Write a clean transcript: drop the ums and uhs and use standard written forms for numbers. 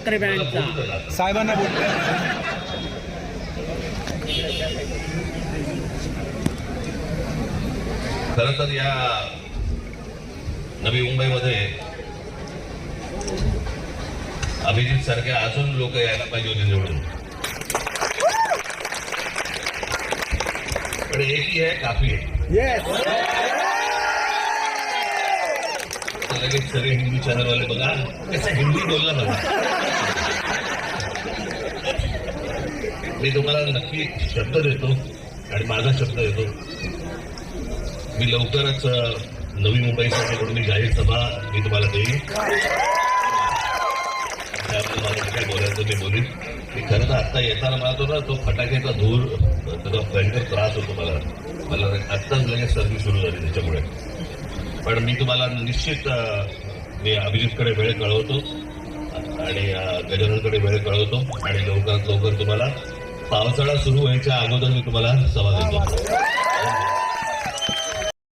ठाकरे बँडचा साहेबांना बोलतोय. खरं तर या नवी मुंबईमध्ये अभिजित सारख्या अजून लोक यायला पाहिजे होते निवडून, पण एकही आहे काफी आहे. लगेच सगळे हिंदी चॅनलवाले बघा कसं हिंदी बोलला बघा. मी तुम्हाला नक्की शब्द देतो आणि माझा शब्द देतो, मी लवकरच नवी मुंबईसाठी म्हणून मी जाहीर सभा मी तुम्हाला देईन. त्यामुळे मला काय बोलायचं मी बोलीन. मी खरं तर आत्ता येताना मला तो ना तो फटाक्याचा धूर त्याचा भयंकर त्रास होतो मला आत्ताच लगेच सर्दी सुरू झाली त्याच्यामुळे. पण मी तुम्हाला निश्चित मी अभिजितकडे वेळ कळवतो आणि गजाननकडे वेळ कळवतो आणि लवकरात लवकर तुम्हाला पावसाळा सुरू व्हायच्या अगोदर मी तुम्हाला सभा देतो.